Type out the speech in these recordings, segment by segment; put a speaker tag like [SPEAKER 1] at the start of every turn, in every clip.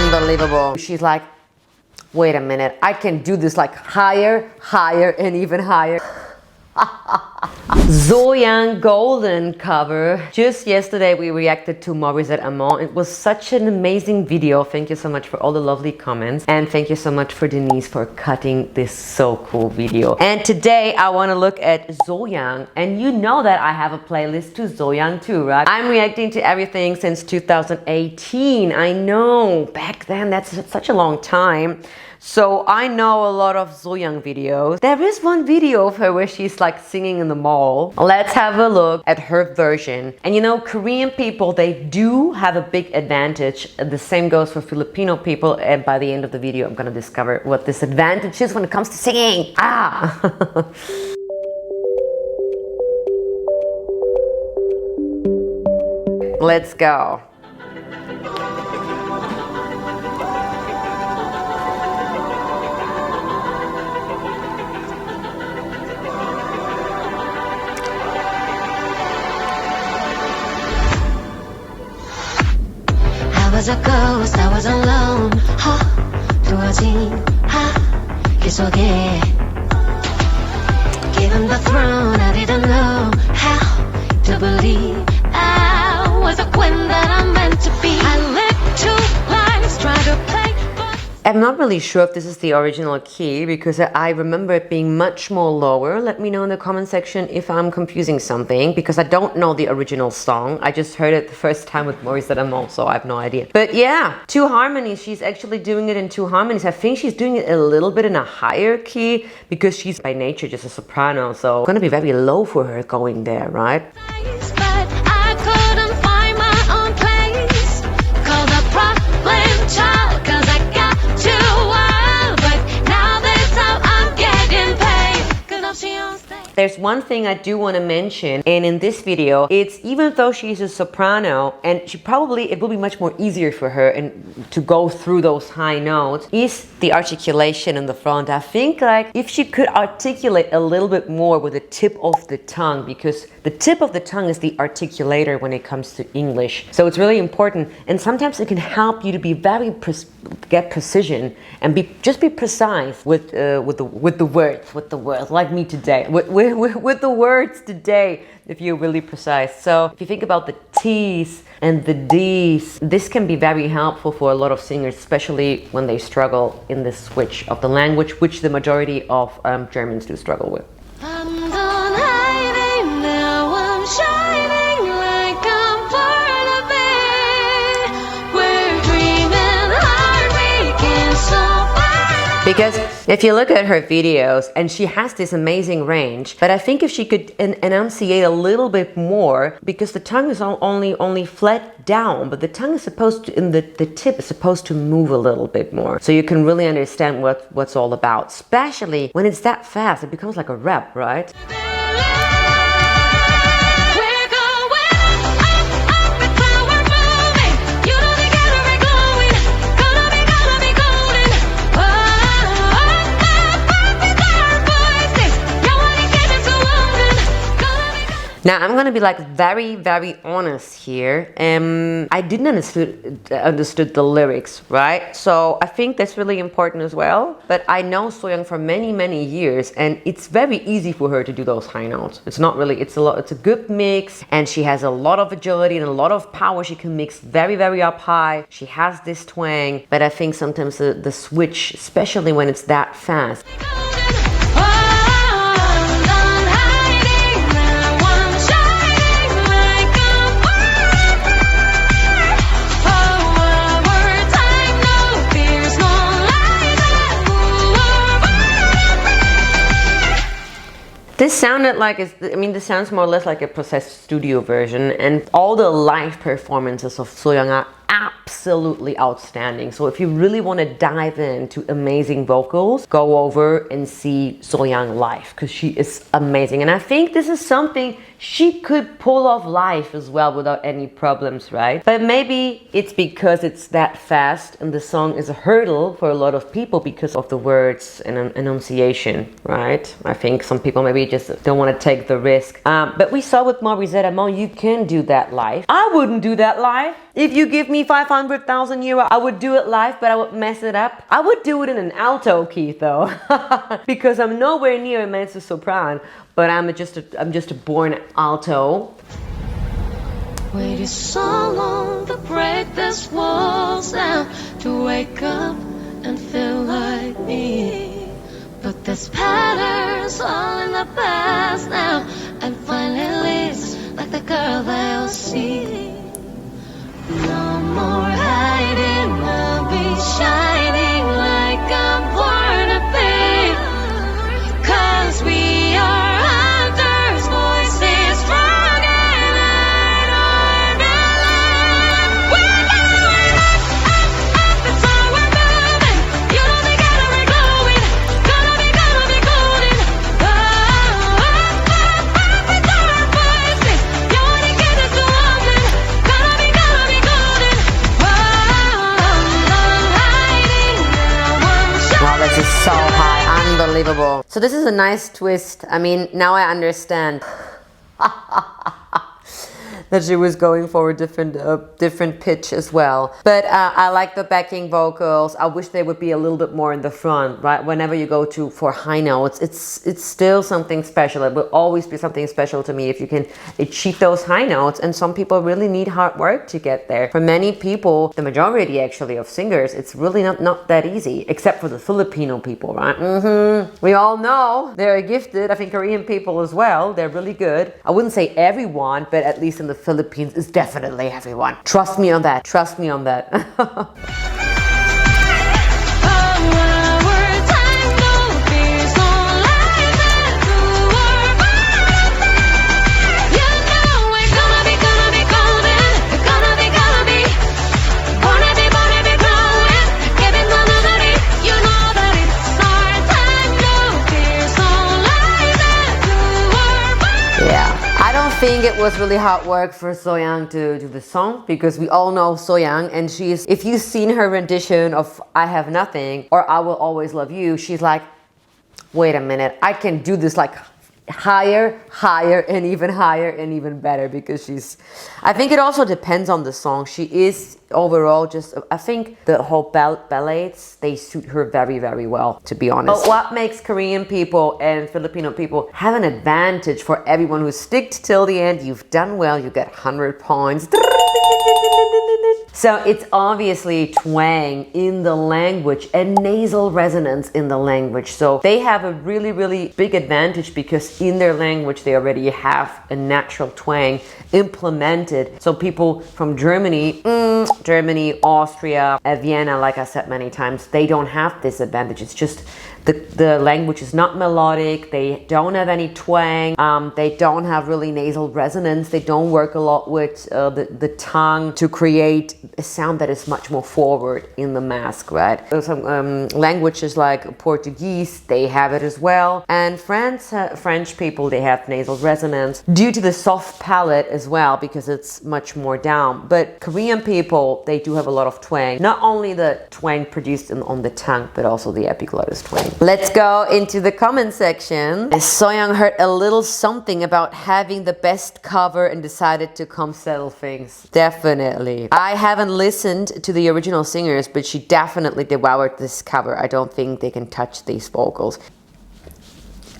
[SPEAKER 1] Unbelievable. She's like, wait a minute, I can do this like higher, higher, and even higher. Sohyang Golden cover. Just yesterday we reacted to Maurice Amon. It was such an amazing video. Thank you so much for all the lovely comments, and thank you so much for Denise for cutting this so cool video. And today I want to look at Sohyang, and you know that I have a playlist to Sohyang too, right? I'm reacting to everything since 2018. I know, back then that's such a long time. So I know a lot of Sohyang videos. There is one video of her where she's like singing in the mall. Let's have a look at her version. And you know, Korean people, they do have a big advantage. The same goes for Filipino people. And by the end of the video, I'm gonna discover what this advantage is when it comes to singing. Let's go.
[SPEAKER 2] I was a ghost, I was alone. 두어진 길 속에. Given the throne, I didn't know how to believe I was a queen that I'm meant to be. I lived two lives, try to play.
[SPEAKER 1] I'm not really sure if this is the original key because I remember it being much more lower. Let me know in the comment section if I'm confusing something, because I don't know the original song. I just heard it the first time with Maurice Amon, so I have no idea. But yeah, two harmonies. She's actually doing it in two harmonies. I think she's doing it a little bit in a higher key because she's by nature just a soprano, so it's gonna be very low for her going there, right?
[SPEAKER 2] But I couldn't find my own place. Call the problem child, 'cause I got too wild. But now that's how I'm getting paid. 'Cause now she on stage.
[SPEAKER 1] There's one thing I do want to mention, and in this video, it's even though she's a soprano, and it will be much more easier for her and to go through those high notes, is the articulation in the front. I think like if she could articulate a little bit more with the tip of the tongue, because the tip of the tongue is the articulator when it comes to English. So it's really important, and sometimes it can help you to be very get precision and just be precise with the words, like me today. With the words today, if you're really precise. So if you think about the T's and the D's, this can be very helpful for a lot of singers, especially when they struggle in this switch of the language, which the majority of Germans do struggle with.
[SPEAKER 2] I'm done hiding, now I'm shining like I'm part of it. We're dreaming hard, we can so far.
[SPEAKER 1] Because if you look at her videos, and she has this amazing range, but I think if she could enunciate a little bit more, because the tongue is only flat down, but the tongue is supposed to, the tip is supposed to move a little bit more, so you can really understand what's all about. Especially when it's that fast, it becomes like a rap, right? Now I'm gonna be like very, very honest here. I didn't understood the lyrics, right? So I think that's really important as well. But I know Sohyang for many, many years, and it's very easy for her to do those high notes. It's not really. It's a good mix, and she has a lot of agility and a lot of power. She can mix very, very up high. She has this twang, but I think sometimes the switch, especially when it's that fast. This sounded like, this sounds more or less like a processed studio version, and all the live performances of Sohyang are absolutely outstanding. So if you really want to dive into amazing vocals, go over and see Sohyang live, because she is amazing. And I think this is something she could pull off live as well without any problems, right? But maybe it's because it's that fast and the song is a hurdle for a lot of people because of the words and enunciation, right? I think some people maybe just don't want to take the risk. But we saw with Maurice Amon, you can do that live. I wouldn't do that live. If you give me 500 €100,000. I would do it live, but I would mess it up. I would do it in an alto key though, because I'm nowhere near a mezzo sopran, but I'm just a born alto.
[SPEAKER 2] Waited so long to break these walls down, to wake up and feel like me. But this pattern's all in the past now, and finally lives like the girl they'll see. No more hiding, I'll be shining like I'm born to be. 'Cause we are hunters, voices strong and light on the line. We're going up, it's all we're moving. You know we gotta be glowing, gonna be golden. Oh, it's our voices. You wanna get us to woman, gonna be golden. Oh, I'm hiding now, I'm shining.
[SPEAKER 1] Wow, this is so high, unbelievable. So this is a nice twist. I mean, now I understand that she was going for a different pitch as well. But I like the backing vocals. I wish they would be a little bit more in the front, right? Whenever you go for high notes, it's still something special. It will always be something special to me if you can achieve those high notes. And some people really need hard work to get there. For many people, the majority actually of singers, it's really not that easy, except for the Filipino people, right? We all know they're gifted. I think Korean people as well. They're really good. I wouldn't say everyone, but at least in the Philippines is definitely everyone. Trust me on that. Trust me on that. I think it was really hard work for Sohyang to do the song, because we all know Sohyang, and if you've seen her rendition of I Have Nothing or I Will Always Love You, she's like, wait a minute, I can do this like higher and even better, because I think it also depends on the song. She is overall I think the whole ballads, they suit her very, very well, to be honest. But what makes Korean people and Filipino people have an advantage for everyone who sticks till the end, you've done well, you get 100 points. So it's obviously twang in the language and nasal resonance in the language. So they have a really, really big advantage, because in their language they already have a natural twang implemented. So people from Germany, Austria, Vienna, like I said many times, they don't have this advantage. It's just the language is not melodic, they don't have any twang, they don't have really nasal resonance, they don't work a lot with the tongue to create a sound that is much more forward in the mask, right? Some languages like Portuguese, they have it as well, and French people, they have nasal resonance due to the soft palate as well, because it's much more down. But Korean people, they do have a lot of twang, not only the twang produced on the tongue, but also the epiglottis twang. Let's go into the comment section. Sohyang heard a little something about having the best cover and decided to come settle things. Definitely. I haven't listened to the original singers, but she definitely devoured this cover. I don't think they can touch these vocals.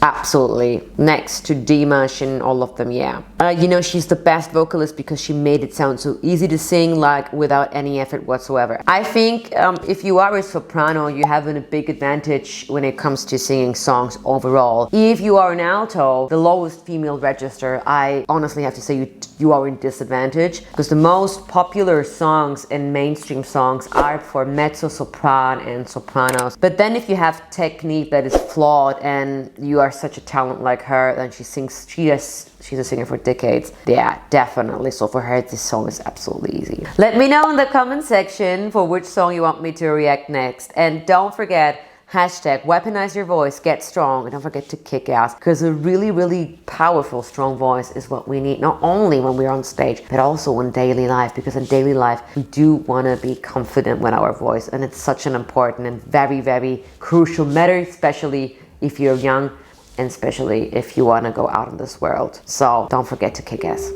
[SPEAKER 1] Absolutely. Next to Dimash and all of them, yeah. You know, she's the best vocalist because she made it sound so easy to sing, like without any effort whatsoever. I think if you are a soprano, you have a big advantage when it comes to singing songs overall. If you are an alto, the lowest female register, I honestly have to say you are in disadvantage, because the most popular songs and mainstream songs are for mezzo-sopran and sopranos. But then if you have technique that is flawed and you are such a talent like her, then she's a singer for decades. Yeah, definitely. So for her, this song is absolutely easy. Let me know in the comment section for which song you want me to react next. And don't forget, hashtag weaponize your voice, get strong, and don't forget to kick ass, because a really, really powerful, strong voice is what we need, not only when we're on stage, but also in daily life, because in daily life, we do want to be confident with our voice, and it's such an important and very, very crucial matter, especially if you're young, and especially if you want to go out in this world. So don't forget to kick ass.